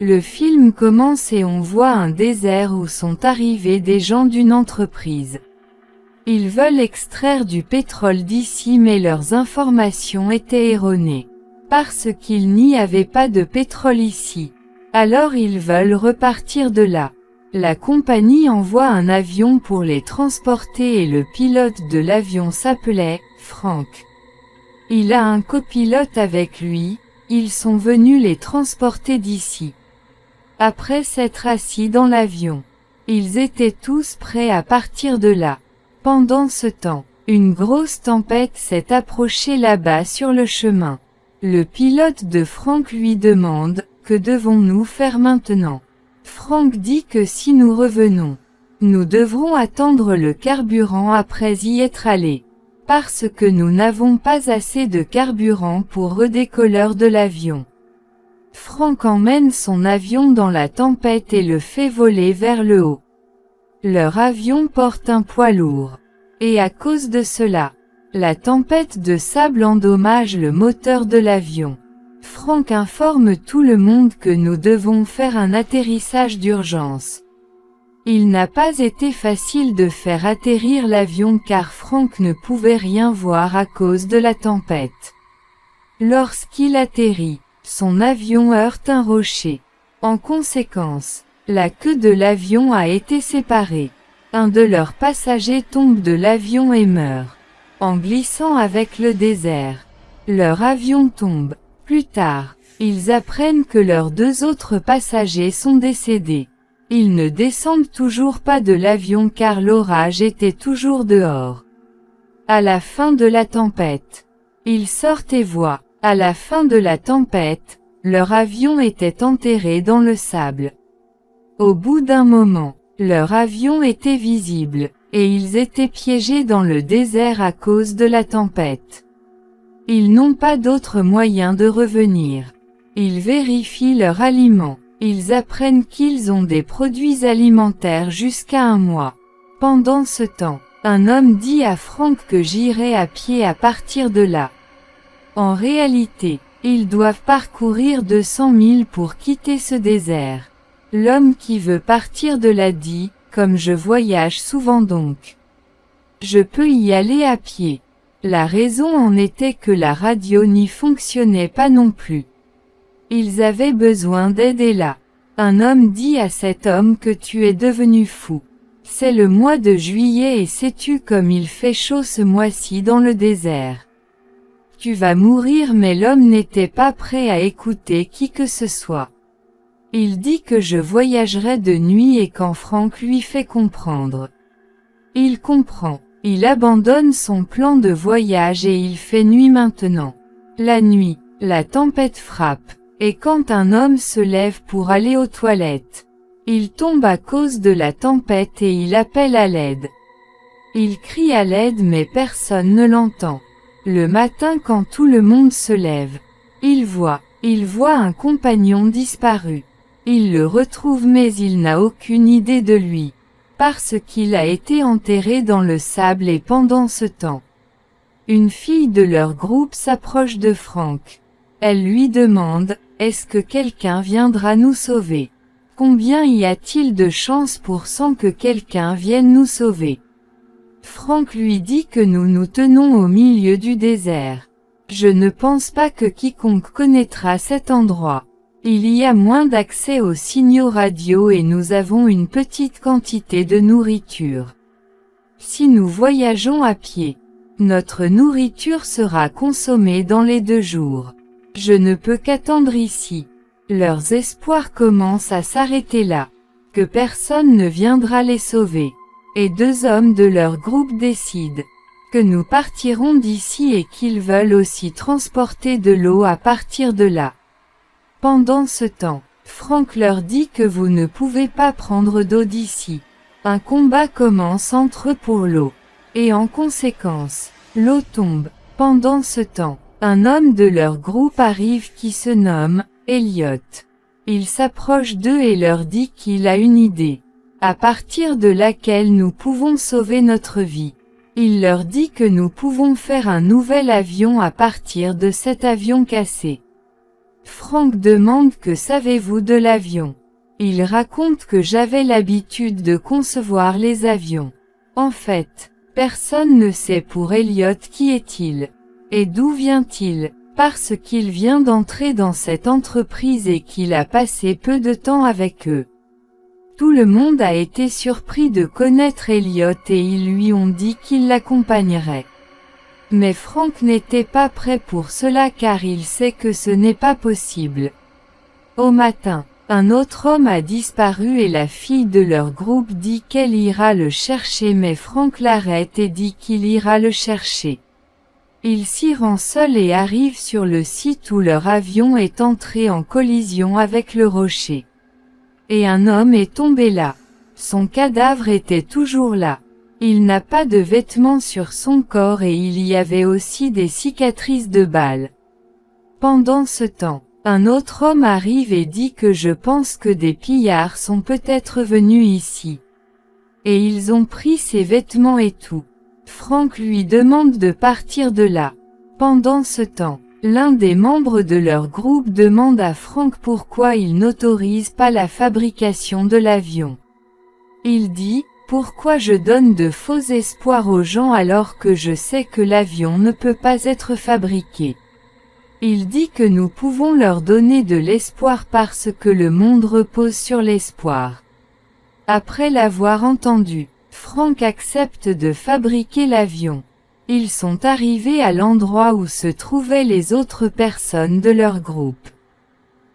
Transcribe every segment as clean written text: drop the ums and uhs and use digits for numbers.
Le film commence et on voit un désert où sont arrivés des gens d'une entreprise. Ils veulent extraire du pétrole d'ici mais leurs informations étaient erronées. Parce qu'il n'y avait pas de pétrole ici. Alors ils veulent repartir de là. La compagnie envoie un avion pour les transporter et le pilote de l'avion s'appelait Frank. Il a un copilote avec lui, ils sont venus les transporter d'ici. Après s'être assis dans l'avion, ils étaient tous prêts à partir de là. Pendant ce temps, une grosse tempête s'est approchée là-bas sur le chemin. Le pilote de Frank lui demande, que devons-nous faire maintenant? Frank dit que si nous revenons, nous devrons attendre le carburant après y être allés. Parce que nous n'avons pas assez de carburant pour redécoller de l'avion. Frank emmène son avion dans la tempête et le fait voler vers le haut. Leur avion porte un poids lourd. Et à cause de cela, la tempête de sable endommage le moteur de l'avion. Frank informe tout le monde que nous devons faire un atterrissage d'urgence. Il n'a pas été facile de faire atterrir l'avion car Frank ne pouvait rien voir à cause de la tempête. Lorsqu'il atterrit, son avion heurte un rocher. En conséquence, la queue de l'avion a été séparée. Un de leurs passagers tombe de l'avion et meurt. En glissant avec le désert, leur avion tombe. Plus tard, ils apprennent que leurs 2 autres passagers sont décédés. Ils ne descendent toujours pas de l'avion car l'orage était toujours dehors. À la fin de la tempête, ils sortent et voient, à la fin de la tempête, leur avion était enterré dans le sable. Au bout d'un moment, leur avion était visible, et ils étaient piégés dans le désert à cause de la tempête. Ils n'ont pas d'autre moyen de revenir. Ils vérifient leurs aliments. Ils apprennent qu'ils ont des produits alimentaires jusqu'à 1 mois. Pendant ce temps, un homme dit à Frank que j'irai à pied à partir de là. En réalité, ils doivent parcourir 200 000 pour quitter ce désert. L'homme qui veut partir de là dit, comme je voyage souvent donc. Je peux y aller à pied. La raison en était que la radio n'y fonctionnait pas non plus. Ils avaient besoin d'aide et là. Un homme dit à cet homme que tu es devenu fou. C'est le mois de juillet et sais-tu comme il fait chaud ce mois-ci dans le désert. Tu vas mourir mais l'homme n'était pas prêt à écouter qui que ce soit. Il dit que je voyagerai de nuit et quand Frank lui fait comprendre. Il comprend. Il abandonne son plan de voyage et il fait nuit maintenant. La nuit, la tempête frappe. Et quand un homme se lève pour aller aux toilettes, il tombe à cause de la tempête et il appelle à l'aide. Il crie à l'aide mais personne ne l'entend. Le matin quand tout le monde se lève, il voit un compagnon disparu. Il le retrouve mais il n'a aucune idée de lui, parce qu'il a été enterré dans le sable et pendant ce temps. Une fille de leur groupe s'approche de Frank. Elle lui demande, est-ce que quelqu'un viendra nous sauver? Combien y a-t-il de chances pour cent que quelqu'un vienne nous sauver? Frank lui dit que nous nous tenons au milieu du désert. Je ne pense pas que quiconque connaîtra cet endroit. Il y a moins d'accès aux signaux radio et nous avons une petite quantité de nourriture. Si nous voyageons à pied, notre nourriture sera consommée dans les 2 jours. Je ne peux qu'attendre ici. Leurs espoirs commencent à s'arrêter là. Que personne ne viendra les sauver. Et 2 hommes de leur groupe décident que nous partirons d'ici et qu'ils veulent aussi transporter de l'eau à partir de là. Pendant ce temps, Frank leur dit que vous ne pouvez pas prendre d'eau d'ici. Un combat commence entre eux pour l'eau. Et en conséquence, l'eau tombe. Pendant ce temps, un homme de leur groupe arrive qui se nomme Elliot. Il s'approche d'eux et leur dit qu'il a une idée, à partir de laquelle nous pouvons sauver notre vie. Il leur dit que nous pouvons faire un nouvel avion à partir de cet avion cassé. Frank demande que savez-vous de l'avion. Il raconte que j'avais l'habitude de concevoir les avions. En fait, personne ne sait pour Elliot qui est-il. Et d'où vient-il? Parce qu'il vient d'entrer dans cette entreprise et qu'il a passé peu de temps avec eux. Tout le monde a été surpris de connaître Elliot et ils lui ont dit qu'il l'accompagnerait. Mais Frank n'était pas prêt pour cela car il sait que ce n'est pas possible. Au matin, un autre homme a disparu et la fille de leur groupe dit qu'elle ira le chercher mais Frank l'arrête et dit qu'il ira le chercher. Il s'y rend seul et arrive sur le site où leur avion est entré en collision avec le rocher. Et un homme est tombé là. Son cadavre était toujours là. Il n'a pas de vêtements sur son corps et il y avait aussi des cicatrices de balles. Pendant ce temps, un autre homme arrive et dit que je pense que des pillards sont peut-être venus ici. Et ils ont pris ses vêtements et tout. Frank lui demande de partir de là. Pendant ce temps, l'un des membres de leur groupe demande à Frank pourquoi il n'autorise pas la fabrication de l'avion. Il dit, pourquoi je donne de faux espoirs aux gens alors que je sais que l'avion ne peut pas être fabriqué. Il dit que nous pouvons leur donner de l'espoir parce que le monde repose sur l'espoir. Après l'avoir entendu, Frank accepte de fabriquer l'avion. Ils sont arrivés à l'endroit où se trouvaient les autres personnes de leur groupe.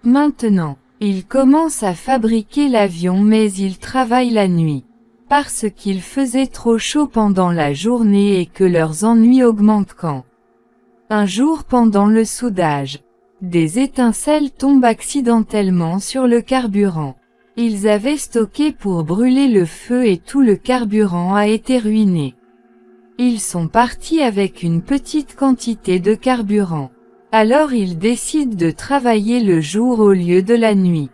Maintenant, ils commencent à fabriquer l'avion mais ils travaillent la nuit. Parce qu'il faisait trop chaud pendant la journée et que leurs ennuis augmentent quand. Un jour pendant le soudage, des étincelles tombent accidentellement sur le carburant. Ils avaient stocké pour brûler le feu et tout le carburant a été ruiné. Ils sont partis avec une petite quantité de carburant. Alors ils décident de travailler le jour au lieu de la nuit.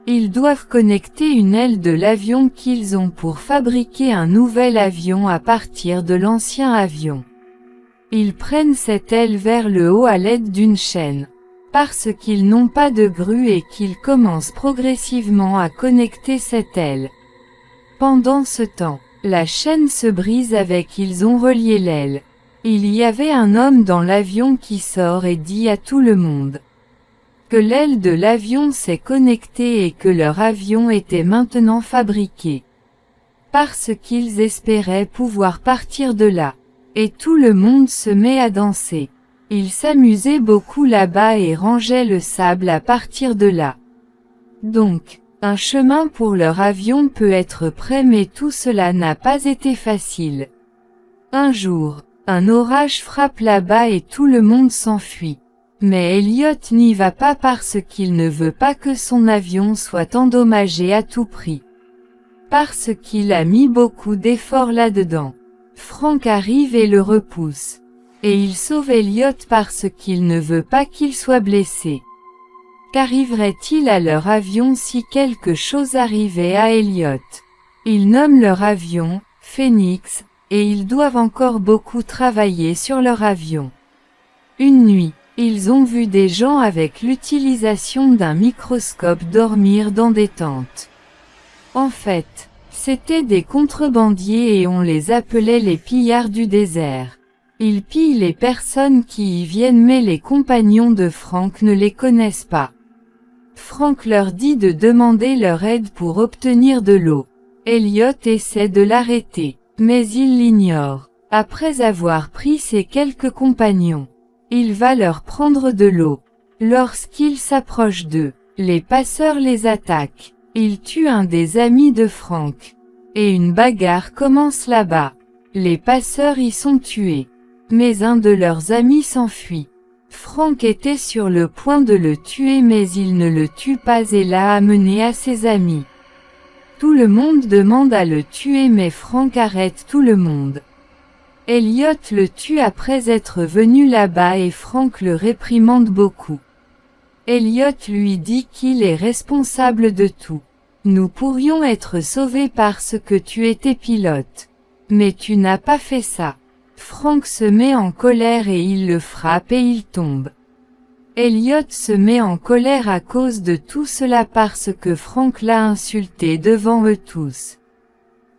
Ils doivent connecter une aile de l'avion qu'ils ont pour fabriquer un nouvel avion à partir de l'ancien avion. Ils prennent cette aile vers le haut à l'aide d'une chaîne. Parce qu'ils n'ont pas de grue et qu'ils commencent progressivement à connecter cette aile. Pendant ce temps, la chaîne se brise avec ils ont relié l'aile. Il y avait un homme dans l'avion qui sort et dit à tout le monde que l'aile de l'avion s'est connectée et que leur avion était maintenant fabriqué. Parce qu'ils espéraient pouvoir partir de là. Et tout le monde se met à danser. Ils s'amusaient beaucoup là-bas et rangeaient le sable à partir de là. Donc, un chemin pour leur avion peut être prêt mais tout cela n'a pas été facile. Un jour, un orage frappe là-bas et tout le monde s'enfuit. Mais Elliot n'y va pas parce qu'il ne veut pas que son avion soit endommagé à tout prix. Parce qu'il a mis beaucoup d'efforts là-dedans. Frank arrive et le repousse. Et il sauve Elliot parce qu'il ne veut pas qu'il soit blessé. Qu'arriverait-il à leur avion si quelque chose arrivait à Elliot? Ils nomment leur avion Phoenix, et ils doivent encore beaucoup travailler sur leur avion. Une nuit, ils ont vu des gens avec l'utilisation d'un microscope dormir dans des tentes. En fait, c'étaient des contrebandiers et on les appelait les pillards du désert. Ils pillent les personnes qui y viennent mais les compagnons de Frank ne les connaissent pas. Frank leur dit de demander leur aide pour obtenir de l'eau. Elliot essaie de l'arrêter, mais il l'ignore. Après avoir pris ses quelques compagnons, il va leur prendre de l'eau. Lorsqu'il s'approche d'eux, les passeurs les attaquent. Ils tuent un des amis de Frank. Et une bagarre commence là-bas. Les passeurs y sont tués. Mais un de leurs amis s'enfuit. Frank était sur le point de le tuer mais il ne le tue pas et l'a amené à ses amis. Tout le monde demande à le tuer mais Frank arrête tout le monde. Elliot le tue après être venu là-bas et Frank le réprimande beaucoup. Elliot lui dit qu'il est responsable de tout. Nous pourrions être sauvés parce que tu étais pilote. Mais tu n'as pas fait ça. Frank se met en colère et il le frappe et il tombe. Elliot se met en colère à cause de tout cela parce que Frank l'a insulté devant eux tous.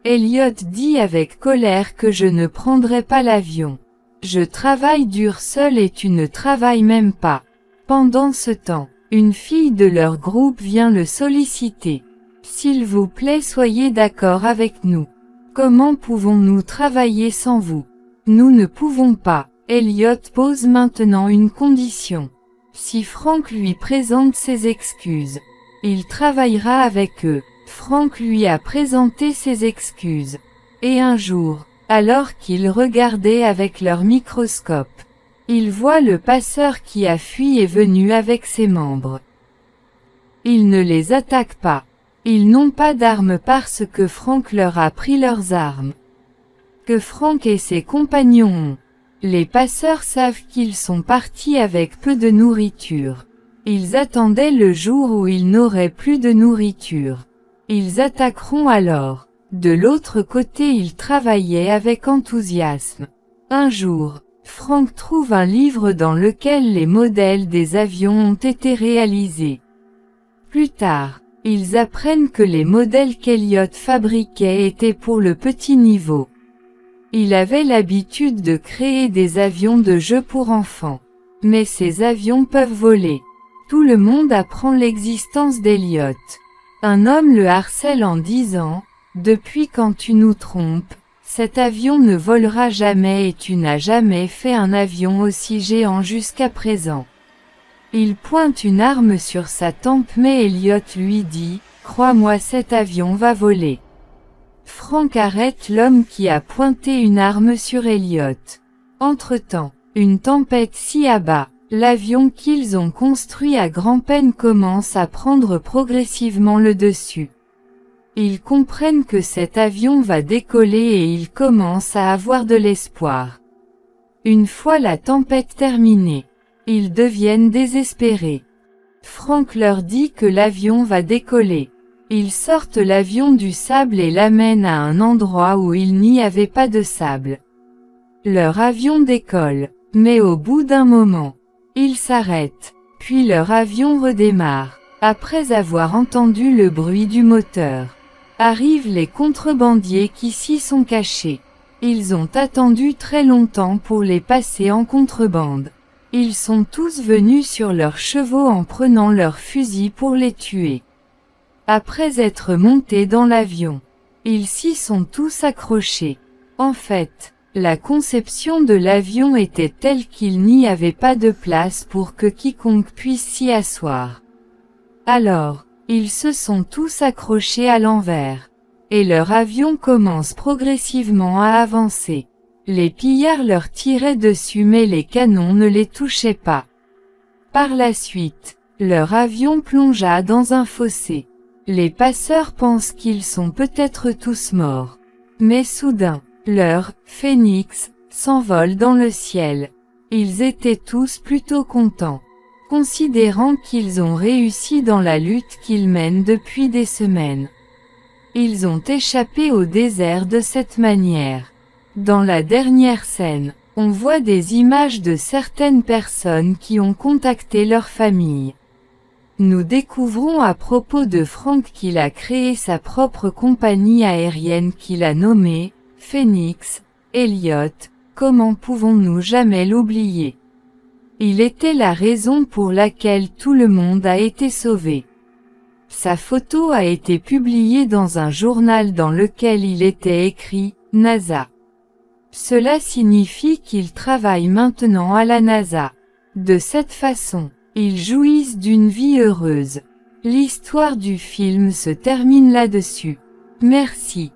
Elliot dit avec colère que je ne prendrai pas l'avion. Je travaille dur seul et tu ne travailles même pas. Pendant ce temps, une fille de leur groupe vient le solliciter. S'il vous plaît, soyez d'accord avec nous. Comment pouvons-nous travailler sans vous? Nous ne pouvons pas. Elliot pose maintenant une condition. Si Frank lui présente ses excuses, il travaillera avec eux. Frank lui a présenté ses excuses. Et un jour, alors qu'ils regardaient avec leur microscope, il voit le passeur qui a fui et venu avec ses membres. Il ne les attaque pas. Ils n'ont pas d'armes parce que Frank leur a pris leurs armes. Que Frank et ses compagnons ont. Les passeurs savent qu'ils sont partis avec peu de nourriture. Ils attendaient le jour où ils n'auraient plus de nourriture. Ils attaqueront alors. De l'autre côté, ils travaillaient avec enthousiasme. Un jour, Frank trouve un livre dans lequel les modèles des avions ont été réalisés. Plus tard, ils apprennent que les modèles qu'Elliot fabriquait étaient pour le petit niveau. Il avait l'habitude de créer des avions de jeu pour enfants. Mais ces avions peuvent voler. Tout le monde apprend l'existence d'Elliot. Un homme le harcèle en disant « Depuis quand tu nous trompes, cet avion ne volera jamais et tu n'as jamais fait un avion aussi géant jusqu'à présent. » Il pointe une arme sur sa tempe mais Elliot lui dit « Crois-moi, cet avion va voler. » Frank arrête l'homme qui a pointé une arme sur Elliot. Entre-temps, une tempête s'y abat. L'avion qu'ils ont construit à grand-peine commence à prendre progressivement le dessus. Ils comprennent que cet avion va décoller et ils commencent à avoir de l'espoir. Une fois la tempête terminée, ils deviennent désespérés. Frank leur dit que l'avion va décoller. Ils sortent l'avion du sable et l'amènent à un endroit où il n'y avait pas de sable. Leur avion décolle, mais au bout d'un moment, il s'arrête, puis leur avion redémarre. Après avoir entendu le bruit du moteur, arrivent les contrebandiers qui s'y sont cachés. Ils ont attendu très longtemps pour les passer en contrebande. Ils sont tous venus sur leurs chevaux en prenant leurs fusils pour les tuer. Après être montés dans l'avion, ils s'y sont tous accrochés. En fait, la conception de l'avion était telle qu'il n'y avait pas de place pour que quiconque puisse s'y asseoir. Alors, ils se sont tous accrochés à l'envers. Et leur avion commence progressivement à avancer. Les pillards leur tiraient dessus mais les canons ne les touchaient pas. Par la suite, leur avion plongea dans un fossé. Les passeurs pensent qu'ils sont peut-être tous morts. Mais soudain, leur phénix s'envole dans le ciel. Ils étaient tous plutôt contents, considérant qu'ils ont réussi dans la lutte qu'ils mènent depuis des semaines. Ils ont échappé au désert de cette manière. Dans la dernière scène, on voit des images de certaines personnes qui ont contacté leur famille. Nous découvrons à propos de Frank qu'il a créé sa propre compagnie aérienne qu'il a nommée Phoenix. Elliot, comment pouvons-nous jamais l'oublier? Il était la raison pour laquelle tout le monde a été sauvé. Sa photo a été publiée dans un journal dans lequel il était écrit « NASA ». Cela signifie qu'il travaille maintenant à la NASA. De cette façon, ils jouissent d'une vie heureuse. L'histoire du film se termine là-dessus. Merci.